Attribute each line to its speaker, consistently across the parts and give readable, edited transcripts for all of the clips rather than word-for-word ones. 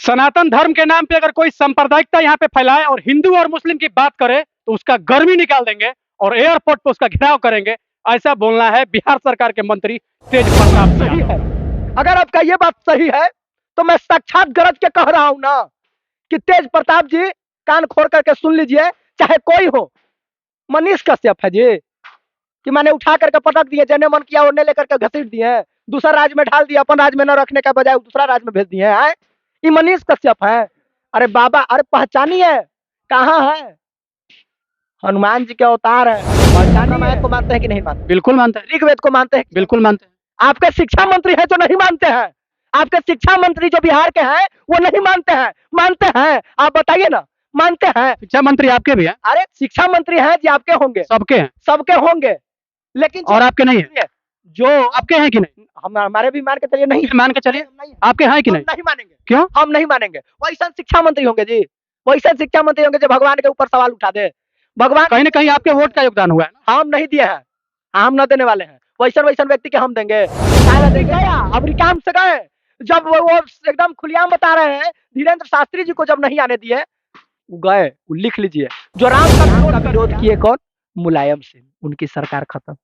Speaker 1: सनातन धर्म के नाम पे अगर कोई सांप्रदायिकता यहाँ पे फैलाए और हिंदू और मुस्लिम की बात करे तो उसका गर्मी निकाल देंगे और एयरपोर्ट पे उसका घेराव करेंगे। ऐसा बोलना है बिहार सरकार के मंत्री तेज प्रताप
Speaker 2: सही
Speaker 1: यादव।
Speaker 2: है। अगर आपका ये बात सही है तो मैं साक्षात गरज के कह रहा हूं ना कि तेज प्रताप जी कान खोल करके सुन लीजिए, चाहे कोई हो। मनीष कश्यप है जी कि मैंने उठा करके पटक दिए, जने मन किया उन्हें लेकर के घसीट दिए, दूसरा राज्य में ढाल दिया, अपन राज्य में न रखने का बजाय दूसरा राज्य में भेज दिए हैं। ये मनीष कश्यप है? अरे बाबा, अरे पहचानिए, कहाँ है? हनुमान जी के अवतार है। पहचानिए। रामायण को मानते हैं कि नहीं मानते?
Speaker 1: बिल्कुल मानते हैं,
Speaker 2: ऋग्वेद को मानते हैं?
Speaker 1: बिल्कुल मानते हैं।
Speaker 2: आपके शिक्षा मंत्री है जो नहीं मानते हैं? आपके शिक्षा मंत्री जो बिहार के हैं वो नहीं मानते हैं? मानते हैं? आप बताइए ना, मानते हैं?
Speaker 1: शिक्षा मंत्री आपके भी हैं?
Speaker 2: अरे शिक्षा मंत्री हैं जी, आपके होंगे,
Speaker 1: सबके हैं,
Speaker 2: सबके होंगे, लेकिन
Speaker 1: और आपके नहीं है?
Speaker 2: जो
Speaker 1: आपके हैं कि नहीं?
Speaker 2: हम हमारे भी मान के चलिए नहीं,
Speaker 1: मान के चलिए,
Speaker 2: नहीं,
Speaker 1: आपके हैं कि
Speaker 2: हम
Speaker 1: नहीं?
Speaker 2: नहीं मानेंगे।
Speaker 1: क्यों?
Speaker 2: हम नहीं मानेंगे। वैसा शिक्षा मंत्री होंगे जी, वैसा शिक्षा मंत्री होंगे जो भगवान के ऊपर सवाल उठा दे। भगवान
Speaker 1: कहीं ना कहीं आपके वोट का योगदान हुआ है ना?
Speaker 2: हम नहीं दिए हैं, हम न देने वाले हैं। वैसा वैसा व्यक्ति के हम देंगे। गया अमेरिका से गए, जब वो एकदम खुलेआम बता रहे हैं, धीरेन्द्र शास्त्री जी को जब नहीं आने दिए, वो गए, वो लिख लीजिए, जो राम का विरोध किए कौन? मुलायम सिंह, उनकी सरकार खत्म।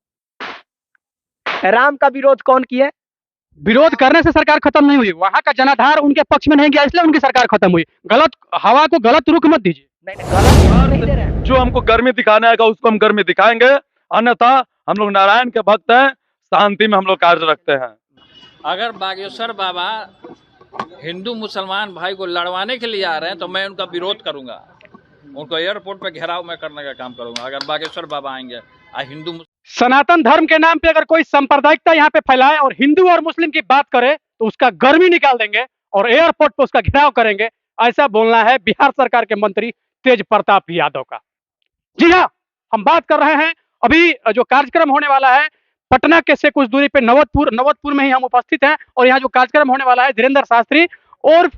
Speaker 2: राम का विरोध कौन किए?
Speaker 1: विरोध करने से सरकार खत्म नहीं हुई, वहां का जनाधार उनके पक्ष में नहीं गया, इसलिए उनकी सरकार खत्म हुई। गलत हवा को गलत रुख मत दीजिए।
Speaker 2: नहीं, गलत नहीं दे रहे हैं।
Speaker 3: जो हमको गर्मी दिखाना है उसको हम गर्मी दिखाएंगे, अन्यथा हम लोग नारायण के भक्त हैं, शांति में हम लोग कार्य रखते हैं।
Speaker 4: अगर बागेश्वर बाबा हिंदू मुसलमान भाई को लड़वाने के लिए आ रहे हैं तो मैं उनका विरोध करूंगा, उनको एयरपोर्ट पे घेराव मैं करने का काम करूंगा अगर बागेश्वर बाबा आएंगे। हिंदू
Speaker 1: सनातन धर्म के नाम पे अगर कोई सांप्रदायिकता यहाँ पे फैलाए और हिंदू और मुस्लिम की बात करे तो उसका गर्मी निकाल देंगे और एयरपोर्ट पे उसका घेराव करेंगे। ऐसा बोलना है बिहार सरकार के मंत्री तेज प्रताप यादव का। जी हाँ, हम बात कर रहे हैं अभी जो कार्यक्रम होने वाला है पटना के से कुछ दूरी पे नवतपुर में ही हम उपस्थित हैं और यहाँ जो कार्यक्रम होने वाला है धीरेन्द्र शास्त्री और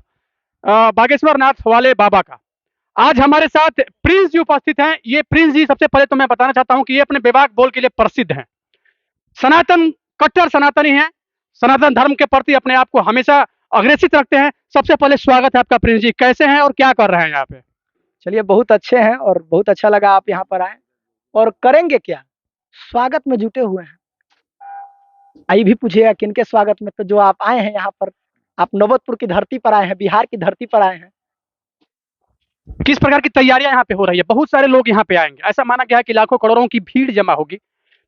Speaker 1: बागेश्वर नाथ वाले बाबा का। आज हमारे साथ प्रिंस जी उपस्थित हैं। ये प्रिंस जी, सबसे पहले तो मैं बताना चाहता हूं कि ये अपने बेबाक बोल के लिए प्रसिद्ध हैं, कट्टर सनातनी हैं, सनातन धर्म के प्रति अपने आप को हमेशा अग्रेसित रखते हैं। सबसे पहले स्वागत है आपका प्रिंस जी, कैसे हैं और क्या कर रहे हैं यहाँ पे?
Speaker 2: चलिए, बहुत अच्छे हैं और बहुत अच्छा लगा आप यहाँ पर आए। और करेंगे क्या, स्वागत में जुटे हुए हैं। आई भी पूछिएगा किनके स्वागत में, तो जो आप आए हैं यहाँ पर, आप नवतपुर की धरती पर आए हैं, बिहार की धरती पर आए हैं।
Speaker 1: किस प्रकार की तैयारियां यहाँ पे हो रही है? बहुत सारे लोग यहाँ पे आएंगे, ऐसा माना गया है कि लाखों करोड़ों की भीड़ जमा होगी,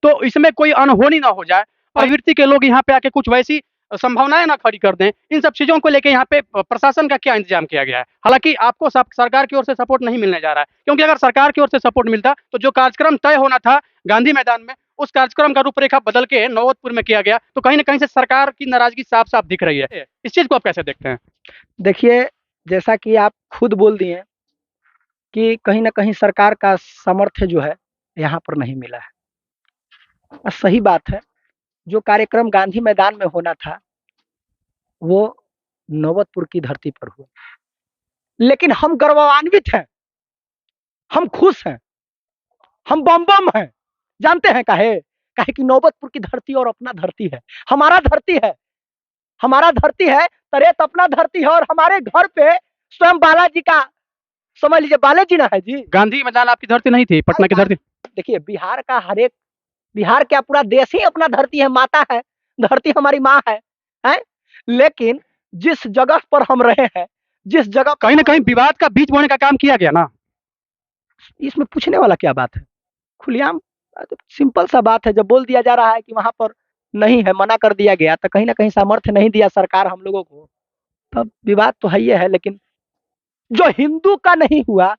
Speaker 1: तो इसमें कोई अनहोनी ना हो जाए, प्रवृत्ति के लोग यहाँ पे आके कुछ वैसी संभावनाएं ना खड़ी कर दें। इन सब चीजों को लेकर यहाँ पे प्रशासन का क्या इंतजाम किया गया है? हालांकि आपको सरकार की ओर से सपोर्ट नहीं मिलने जा रहा है, क्योंकि अगर सरकार की ओर से सपोर्ट मिलता तो जो कार्यक्रम तय होना था गांधी मैदान में, उस कार्यक्रम का रूपरेखा बदल के नवतपुर में किया गया, तो कहीं ना कहीं से सरकार की नाराजगी साफ साफ दिख रही है। इस चीज को आप कैसे देखते हैं?
Speaker 2: देखिए, जैसा कि आप खुद बोल दिए कि कहीं ना कहीं सरकार का सामर्थ्य जो है यहाँ पर नहीं मिला है। सही बात है, जो कार्यक्रम गांधी मैदान में होना था वो नवतपुर की धरती पर हुआ, लेकिन हम गौरवान्वित हैं, हम खुश हैं, हम बम बम हैं। जानते हैं काहे? काहे कि नवतपुर की धरती और अपना धरती है, हमारा धरती है, हमारा धरती है, तरेत अपना धरती है। और हमारे घर पे स्वयं बालाजी का, समझ लीजिए बालाजी ना है जी।
Speaker 1: गांधी मैदान आपकी धरती नहीं थी, पटना की धरती?
Speaker 2: देखिए, बिहार का हर एक, बिहार क्या पूरा देश ही अपना धरती है, माता है, धरती हमारी माँ है? लेकिन जिस जगह पर हम रहे हैं, जिस जगह
Speaker 1: कहीं ना कहीं विवाद का बीज बोने का काम किया गया ना,
Speaker 2: इसमें पूछने वाला क्या बात है? खुलेआम सिंपल सा बात है। जब बोल दिया जा रहा है कि वहां पर नहीं है, मना कर दिया गया, तो कहीं ना कहीं सामर्थ्य नहीं दिया सरकार हम लोगों को, तब विवाद तो है ही है। लेकिन जो हिंदू का नहीं हुआ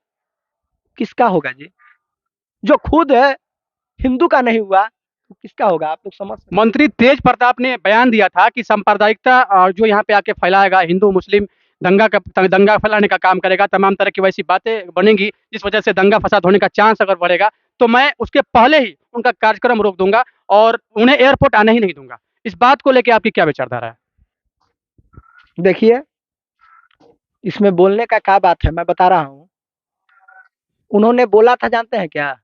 Speaker 2: किसका होगा जी? जो खुद है हिंदू का नहीं हुआ तो किसका होगा? आप लोग समझ।
Speaker 1: मंत्री तेज प्रताप ने बयान दिया था कि सांप्रदायिकता जो यहाँ पे आके फैलाएगा, हिंदू मुस्लिम दंगा फैलाने का काम करेगा, तमाम तरह की वैसी बातें बनेंगी जिस वजह से दंगा फसाद होने का चांस अगर बढ़ेगा तो मैं उसके पहले ही उनका कार्यक्रम रोक दूंगा और उन्हें एयरपोर्ट आने ही नहीं दूंगा। इस बात को लेकर आपकी क्या विचारधारा है?
Speaker 2: देखिए, इसमें बोलने का क्या बात है, मैं बता रहा हूँ। उन्होंने बोला था, जानते हैं क्या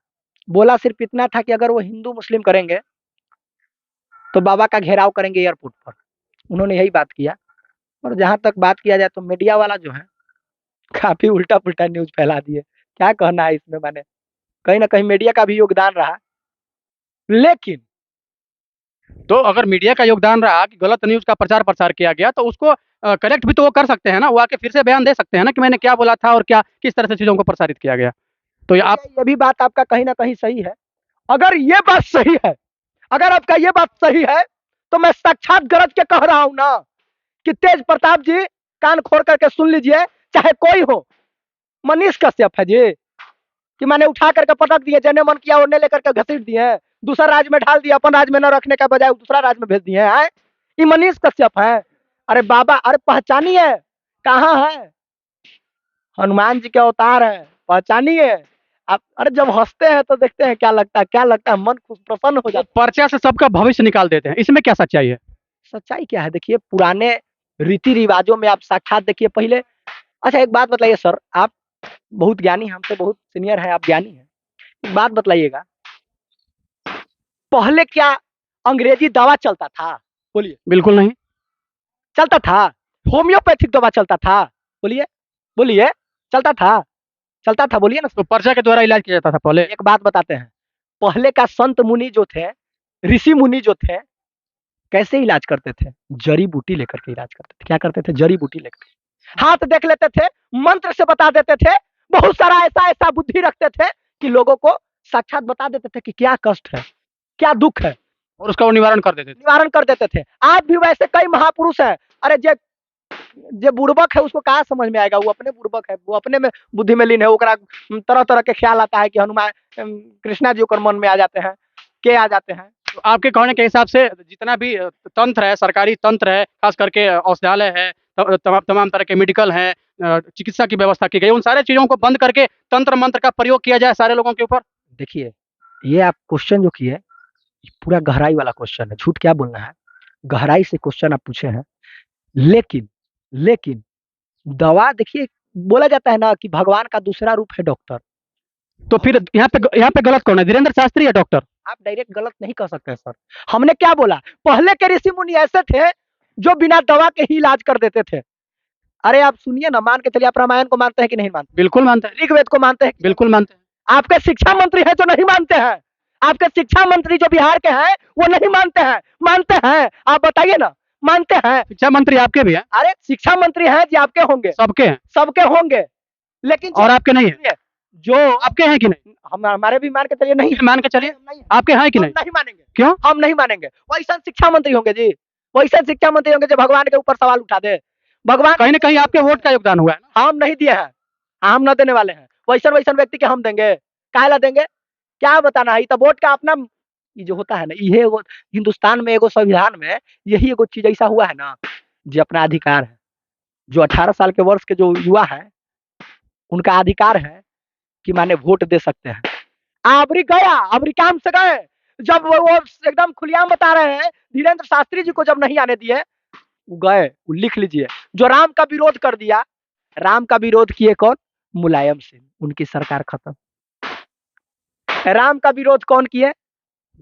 Speaker 2: बोला? सिर्फ इतना था कि अगर वो हिंदू मुस्लिम करेंगे तो बाबा का घेराव करेंगे एयरपोर्ट पर। उन्होंने यही बात किया। और जहां तक बात किया जाए तो मीडिया वाला जो है काफी उल्टा पुल्टा न्यूज फैला दिए। क्या कहना है इसमें, मैंने कहीं ना कहीं मीडिया का भी योगदान रहा, लेकिन
Speaker 1: तो अगर मीडिया का योगदान रहा कि गलत न्यूज का प्रचार प्रसार किया गया तो उसको करेक्ट भी तो वो कर सकते हैं ना, वो आके फिर से बयान दे सकते हैं ना कि मैंने क्या बोला था और क्या किस तरह से चीजों को प्रसारित किया गया। तो ये आप
Speaker 2: ये भी बात आपका कहीं ना कहीं सही है। अगर ये बात सही है, अगर आपका ये बात सही है, तो मैं साक्षात गरज के कह रहा हूं ना कि तेज प्रताप जी कान खोल करके सुन लीजिए, चाहे कोई हो, मनीष कश्यप है जी कि मैंने उठा करके पटक दिए, जने मन किया उन्हें लेकर के घसीट दिए, दूसरा राज्य में ढाल दिया, अपन राज्य में न रखने का बजाय दूसरा राज्य में भेज दिए हैं। ये मनीष कश्यप है? अरे बाबा, अरे पहचानिए, कहाँ है? हनुमान जी के अवतार है, पहचानिए आप। अरे जब हंसते हैं तो देखते हैं क्या लगता है, क्या लगता है, मन खुश प्रसन्न हो जाता
Speaker 1: पर्चा से सबका भविष्य निकाल देते हैं, इसमें क्या सच्चाई है?
Speaker 2: है। सच्चाई क्या है? देखिए, पुराने रीति रिवाजों में आप साक्षात देखिए पहले। अच्छा एक बात बताइए सर, आप बहुत ज्ञानी, हमसे बहुत सीनियर है, आप ज्ञानी हैं, एक बात बतलाइएगा, पहले क्या अंग्रेजी दवा चलता था? बोलिए।
Speaker 1: बिल्कुल नहीं।
Speaker 2: चलता था? होम्योपैथिक दवा चलता था? बोलिए, बोलिए, चलता था? चलता था, बोलिए ना।
Speaker 1: तो पर्चा के द्वारा इलाज किया जाता था पहले।
Speaker 2: एक बात बताते हैं, पहले का संत मुनि जो थे, ऋषि मुनि जो थे, कैसे इलाज करते थे? जड़ी बूटी लेकर के इलाज करते थे। क्या करते थे? जड़ी बूटी लेकर हाथ देख लेते थे, मंत्र से बता देते थे, बहुत सारा ऐसा ऐसा बुद्धि रखते थे कि लोगों को साक्षात बता देते थे कि क्या कष्ट है, क्या दुख है,
Speaker 1: और उसका वो निवारण कर देते थे।
Speaker 2: निवारण कर देते थे। आज भी वैसे कई महापुरुष हैं। अरे जे जे बुड़बक है उसको कहाँ समझ में आएगा, वो अपने बुड़बक है, वो अपने में बुद्धि में लीन है, ओकरा तरह तरह के ख्याल आता है कि हनुमान कृष्णा जी ओकर मन में आ जाते हैं, के आ जाते हैं।
Speaker 1: तो आपके कहने के हिसाब से जितना भी तंत्र है, सरकारी तंत्र है, खास करके औषधालय है, तमाम तमाम तरह के मेडिकल हैं, चिकित्सा की व्यवस्था की गई, उन सारे चीजों को बंद करके तंत्र मंत्र का प्रयोग किया जाए सारे लोगों के ऊपर।
Speaker 2: देखिए, ये आप क्वेश्चन जो किए, ये पूरा गहराई वाला क्वेश्चन है, झूठ क्या बोलना है, गहराई से क्वेश्चन आप पूछे हैं। लेकिन लेकिन दवा देखिए, बोला जाता है ना कि भगवान का दूसरा रूप है डॉक्टर।
Speaker 1: तो फिर यहाँ पे गलत कौन है, धीरेन्द्र शास्त्री या डॉक्टर?
Speaker 2: आप डायरेक्ट गलत नहीं कर सकते सर। हमने क्या बोला? पहले के ऋषि मुनि ऐसे थे जो बिना दवा के ही इलाज कर देते थे। अरे आप सुनिए ना, मान के चलिए, आप रामायण को मानते हैं कि नहीं मानते?
Speaker 1: बिल्कुल मानते हैं।
Speaker 2: ऋग्वेद को मानते हैं?
Speaker 1: बिल्कुल मानते हैं।
Speaker 2: आपके शिक्षा मंत्री है जो नहीं मानते हैं? आपके शिक्षा मंत्री जो बिहार के हैं वो नहीं मानते हैं? मानते हैं? आप बताइए ना, मानते हैं?
Speaker 1: शिक्षा मंत्री आपके भी हैं?
Speaker 2: अरे शिक्षा मंत्री हैं जी, आपके होंगे,
Speaker 1: सबके हैं।
Speaker 2: सबके होंगे, लेकिन
Speaker 1: और आपके नहीं है?
Speaker 2: जो
Speaker 1: आपके हैं कि नहीं?
Speaker 2: हम हमारे भी मान के चलिए नहीं है।
Speaker 1: मान के चलिए,
Speaker 2: हम नहीं है।
Speaker 1: आपके हैं कि
Speaker 2: हम
Speaker 1: नहीं?
Speaker 2: नहीं मानेंगे।
Speaker 1: क्यों?
Speaker 2: हम नहीं मानेंगे। वैसा शिक्षा मंत्री होंगे जी, वैसा शिक्षा मंत्री होंगे जो भगवान के ऊपर सवाल उठा दे। भगवान
Speaker 1: कहीं ना कहीं आपके वोट का योगदान हुआ है ना?
Speaker 2: हम नहीं दिए हैं, हम न देने वाले हैं। वैसा वैसा व्यक्ति के हम देंगे, काहे ला देंगे? क्या बताना है? तो वोट का अपना ये जो होता है ना, ये एगो हिंदुस्तान में, एगो संविधान में यही एगो चीज ऐसा हुआ है ना, जो अपना अधिकार है, जो 18 साल के वर्ष के जो युवा है उनका अधिकार है कि माने वोट दे सकते हैं। अबरी गया, अबरी काम से गए, जब वो एकदम खुलेआम बता रहे हैं, धीरेन्द्र शास्त्री जी को जब नहीं आने दिए, वो गए, वो लिख लीजिए, जो राम का विरोध कर दिया। राम का विरोध किए कौन? मुलायम सिंह, उनकी सरकार खत्म। राम का विरोध कौन किए?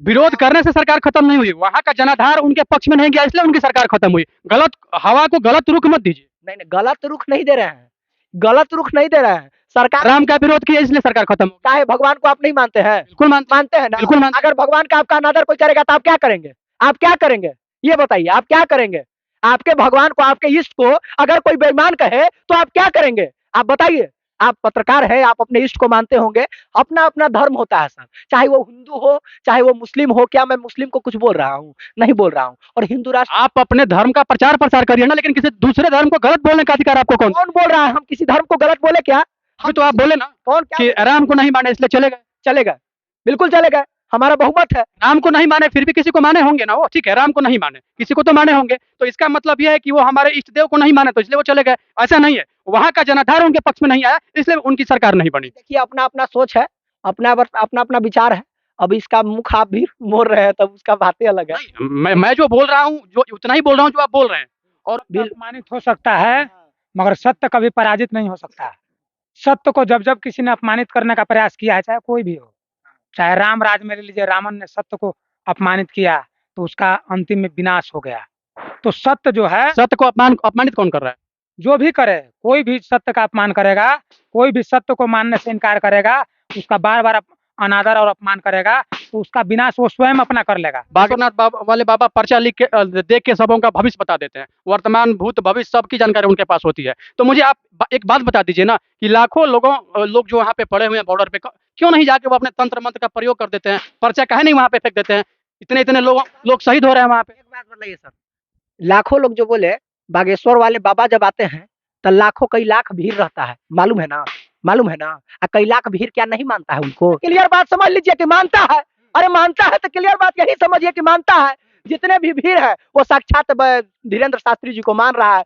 Speaker 1: विरोध करने से सरकार खत्म नहीं हुई, वहां का जनाधार उनके पक्ष में नहीं गया, इसलिए उनकी सरकार खत्म हुई। गलत हवा को गलत रुख मत दीजिए।
Speaker 2: नहीं नहीं, गलत रुख नहीं दे रहे हैं, गलत रुख नहीं दे रहे हैं। सरकार
Speaker 1: राम का विरोध किया इसलिए सरकार खत्म हो
Speaker 2: का है? भगवान को आप नहीं मानते हैं?
Speaker 1: बिल्कुल मानते
Speaker 2: मानते हैं ना?
Speaker 1: बिल्कुल मानते।
Speaker 2: अगर भगवान का आपका अनादर कोई करेगा तो आप क्या करेंगे? आप क्या करेंगे ये बताइए, आप क्या करेंगे? आपके भगवान को, आपके इष्ट को अगर कोई बेईमान कहे तो आप क्या करेंगे? आप बताइए। आप पत्रकार है, आप अपने इष्ट को मानते होंगे, अपना अपना धर्म होता है सर, चाहे वो हिंदू हो चाहे वो मुस्लिम हो। क्या मैं मुस्लिम को कुछ बोल रहा हूँ? नहीं बोल रहा हूँ। और हिंदू राष्ट्र,
Speaker 1: आप अपने धर्म का प्रचार प्रसार करिए ना, लेकिन किसी दूसरे धर्म को गलत बोलने का अधिकार आपको कौन?
Speaker 2: कौन बोल रहा है? हम किसी धर्म को गलत बोले क्या?
Speaker 1: अभी तो आप बोले ना
Speaker 2: कौन क्या
Speaker 1: कि राम को नहीं माने इसलिए चले गए।
Speaker 2: चले गए? बिल्कुल चले गए, हमारा बहुमत है।
Speaker 1: राम को नहीं माने, फिर भी किसी को माने होंगे ना वो, ठीक है, राम को नहीं माने, किसी को तो माने होंगे, तो इसका मतलब यह है कि वो हमारे इष्ट देव को नहीं माने तो इसलिए वो चले गए। ऐसा नहीं है, वहां का जनाधार उनके पक्ष में नहीं आया इसलिए उनकी सरकार नहीं बनी।
Speaker 2: देखिए, अपना अपना सोच है, अपना अपना अपना विचार है। अब इसका मुख आप भी मोड़ रहे हैं, तब उसका बातें अलग है।
Speaker 1: मैं जो बोल रहा हूँ, जो उतना ही बोल रहा हूँ जो आप बोल रहे हैं। और
Speaker 5: अपमानित हो सकता है मगर सत्य कभी पराजित नहीं हो सकता। सत्य को जब जब किसी ने अपमानित करने का प्रयास किया है, चाहे कोई भी हो, चाहे राम राज में ले लीजिए, रावण ने सत्य को अपमानित किया तो उसका अंतिम में विनाश हो गया। तो सत्य जो है,
Speaker 1: सत्य को अपमानित कौन कर रहा है?
Speaker 5: जो भी करे, कोई भी सत्य का अपमान करेगा, कोई भी सत्य को मानने से इनकार करेगा, उसका बार बार अनादर और अपमान करेगा, तो उसका विनाश वो स्वयं अपना कर लेगा।
Speaker 1: बागेश्वरनाथ वाले बाबा पर्चा लिख के देख के सबों का भविष्य बता देते हैं, वर्तमान भूत भविष्य सबकी जानकारी उनके पास होती है। तो मुझे आप एक बात बता दीजिए ना कि लाखों लोग जो वहाँ पे पड़े हुए हैं बॉर्डर पे, क्यों नहीं जाके वो अपने तंत्र मंत्र का प्रयोग कर देते हैं? पर्चा काहे नहीं वहाँ पे फेंक देते हैं? इतने इतने लोग शहीद हो रहे हैं वहाँ पे।
Speaker 2: एक बात बताइए सर, लाखों लोग जो बोले, बागेश्वर वाले बाबा जब आते हैं तो लाखों कई लाख भीड़ रहता है, मालूम है ना, मालूम है ना। कई लाख भीड़ क्या नहीं मानता है उनको? क्लियर बात समझ लीजिए कि मानता है। अरे मानता है तो क्लियर बात यही समझिए कि मानता है। जितने भी भीड़ है वो साक्षात धीरेन्द्र शास्त्री जी को मान रहा है,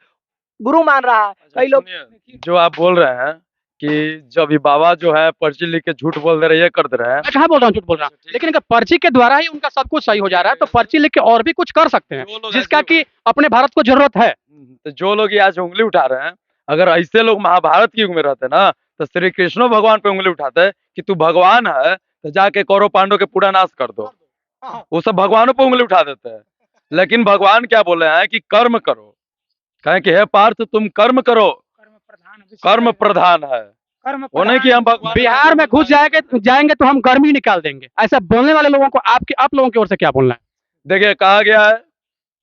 Speaker 2: गुरु मान रहा है। कई लोग
Speaker 3: सुनिए, जो आप बोल रहे हैं कि जब ये बाबा जो है पर्ची लिख के झूठ बोल दे रहे हैं, ये कर दे रहे हैं।
Speaker 1: मैं कहाँ बोल रहा हूँ झूठ बोल रहा हूँ, लेकिन अगर पर्ची के द्वारा ही उनका सब कुछ सही हो जा रहा है तो पर्ची लिख के और भी कुछ कर सकते हैं जिसका कि अपने भारत को जरूरत है।
Speaker 3: तो जो लोग ये आज उंगली उठा रहे हैं, अगर ऐसे लोग महाभारत की युग में रहते ना तो श्री कृष्ण भगवान पे उंगली उठाते कि तू भगवान है तो जाके कौरव पांडव के पूरा नाश कर दो। वो सब भगवानों पे उंगली उठा देते हैं, लेकिन भगवान क्या बोले हैं कि कर्म करो। कहें कि हे पार्थ तुम कर्म करो, कर्म प्रधान है, वो नहीं कि हम भगवान।
Speaker 1: बिहार में घुस जाएंगे तो हम गर्मी निकाल देंगे, ऐसा बोलने वाले लोगों को आप लोगों की ओर से क्या बोलना है?
Speaker 3: देखिए, कहा गया है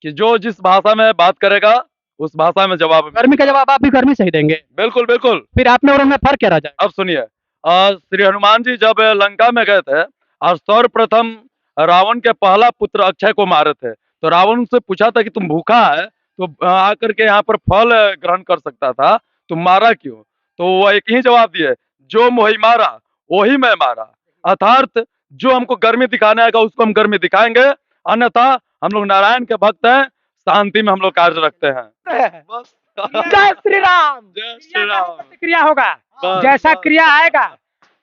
Speaker 3: कि जो जिस भाषा में बात करेगा उस भाषा में जवाब
Speaker 1: गर्मी का जवाब आप भी गर्मी से ही देंगे।
Speaker 3: बिल्कुल बिल्कुल।
Speaker 1: फिर आप में और उनमें फर्क क्या रह जाए?
Speaker 3: अब सुनिए, श्री हनुमान जी जब लंका में गए थे और सर्वप्रथम रावण के पहला पुत्र अक्षय को मारे थे, तो रावण से पूछा था कि तुम भूखा है तो आकर के यहाँ पर फल ग्रहण कर सकता था, तुम मारा क्यों? तो वो एक ही जवाब दिए, जो मोहि मारा वही मैं मारा। अर्थात जो हमको गर्मी दिखाने आएगा उसको हम गर्मी दिखाएंगे, अन्यथा हम लोग नारायण के भक्त हैं, शांति में हम लोग कार्य रखते हैं। बस।
Speaker 2: जय श्री राम।
Speaker 3: जय श्री राम।
Speaker 5: प्रतिक्रिया होगा,
Speaker 3: बस,
Speaker 5: जैसा
Speaker 3: बस,
Speaker 5: क्रिया आएगा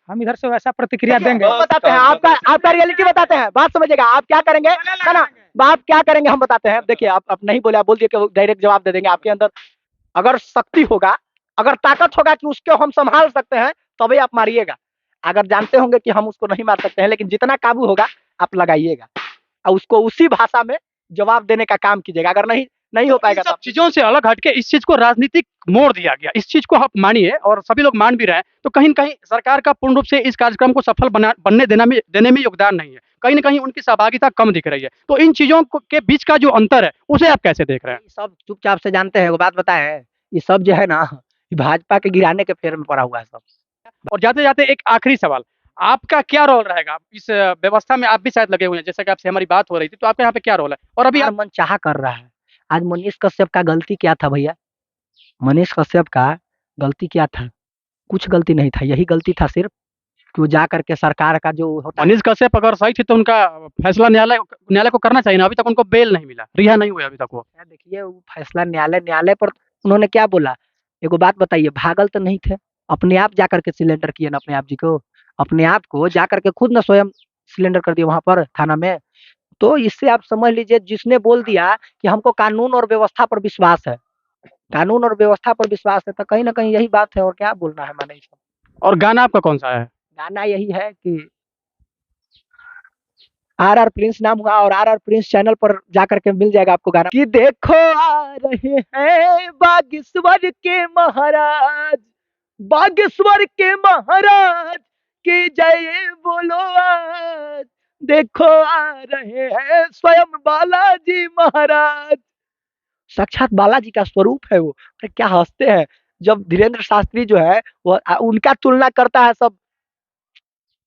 Speaker 5: हम इधर से वैसा प्रतिक्रिया देंगे।
Speaker 3: बस,
Speaker 2: बताते हैं आपका रियलिटी बताते हैं, बात समझिएगा। आप क्या करेंगे है ना, आप क्या करेंगे हम बताते हैं। देखिए आप नहीं बोले, आप बोल दिए कि डायरेक्ट जवाब दे देंगे। आपके अंदर अगर शक्ति होगा, अगर ताकत होगा कि उसको हम संभाल सकते हैं तभी आप मारिएगा। अगर जानते होंगे कि हम उसको नहीं मार सकते हैं, लेकिन जितना काबू होगा आप लगाइएगा और उसको उसी भाषा में जवाब देने का काम कीजिएगा। अगर नहीं हो पाएगा
Speaker 1: इन सब चीजों से अलग हटके इस चीज को राजनीतिक मोड़ दिया गया। इस चीज को आप मानिए और सभी लोग मान भी रहे हैं, तो कहीं न कहीं सरकार का पूर्ण रूप से इस कार्यक्रम को सफल बनने देने में योगदान नहीं है। कहीं न कहीं उनकी सहभागिता कम दिख रही है। तो इन चीजों के बीच का जो अंतर है उसे आप कैसे देख रहे हैं?
Speaker 2: ये सब चुपचाप से जानते हैं। वो बात बताए, ये सब जो है ना भाजपा के गिराने के फेर में पड़ा हुआ है सब।
Speaker 1: और जाते-जाते एक आखिरी सवाल, आपका क्या रोल रहेगा? इस व्यवस्था में आप भी शायद लगे हुए हैं, जैसा कि आपसे हमारी बात हो रही थी, तो आपका यहाँ पे क्या रोल है? और अभी आप
Speaker 2: मनचाहा कर रहा है। आज मनीष कश्यप का गलती क्या था भैया? मनीष कश्यप का गलती क्या था? कुछ गलती नहीं था, यही गलती था सिर्फ कि वो जा करके सरकार का जो होता है।
Speaker 1: मनीष कश्यप अगर सही थे तो उनका फैसला न्यायालय को करना चाहिए ना, अभी तक उनको बेल नहीं मिला, रिहा नहीं हुए अभी तक वो।
Speaker 2: देखिए वो फैसला न्यायालय पर उन्होंने क्या बोला, एगो बात बताइए, भागल तो नहीं थे, अपने आप जा करके सिलेंडर किए ना अपने आप जी को, अपने आप को जा करके खुद ना स्वयं सिलेंडर कर दिए वहां पर थाना में। तो इससे आप समझ लीजिए, जिसने बोल दिया कि हमको कानून और व्यवस्था पर विश्वास है, कानून और व्यवस्था पर विश्वास है, तो कहीं ना कहीं यही बात है। और क्या बोलना है माने सब।
Speaker 1: और गाना आपका कौन सा है?
Speaker 2: गाना यही है कि आर प्रिंस नाम हुआ, और आर प्रिंस चैनल पर जाकर के मिल जाएगा आपको गाना कि देखो आ रहे हैं बागेश्वर के महाराज, बागेश्वर के महाराज की जय बोलो आज, देखो आ रहे हैं स्वयं बालाजी महाराज। साक्षात बालाजी का स्वरूप है वो। अरे क्या हंसते हैं जब धीरेन्द्र शास्त्री जो है वो उनका तुलना करता है सब।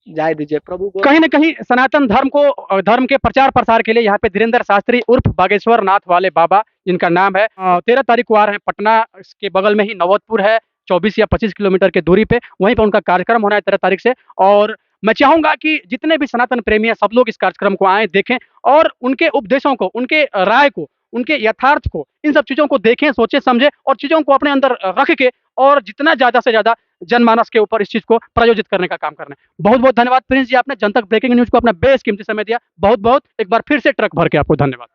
Speaker 2: जाए दीजिए प्रभु।
Speaker 1: कहीं न कहीं सनातन धर्म के प्रचार प्रसार के लिए यहाँ पे धीरेन्द्र शास्त्री उर्फ बागेश्वर नाथ वाले बाबा, जिनका नाम है 13 तारीख को आ रहे हैं पटना, इसके बगल में ही नवोदपुर है, 24 या 25 किलोमीटर की दूरी पे, वहीं पे उनका कार्यक्रम होना है 13 तारीख से। और मैं चाहूंगा कि जितने भी सनातन प्रेमी हैं सब लोग इस कार्यक्रम को आएं, देखें और उनके उपदेशों को, उनके राय को, उनके यथार्थ को, इन सब चीजों को देखें, सोचें, समझें और चीजों को अपने अंदर रख के और जितना ज्यादा से ज्यादा जनमानस के ऊपर इस चीज को प्रायोजित करने का काम करना है। बहुत बहुत धन्यवाद प्रिंस जी, आपने जनतक ब्रेकिंग न्यूज को अपना बेशकीमती समय दिया। बहुत बहुत एक बार फिर से ट्रक भर के आपको धन्यवाद।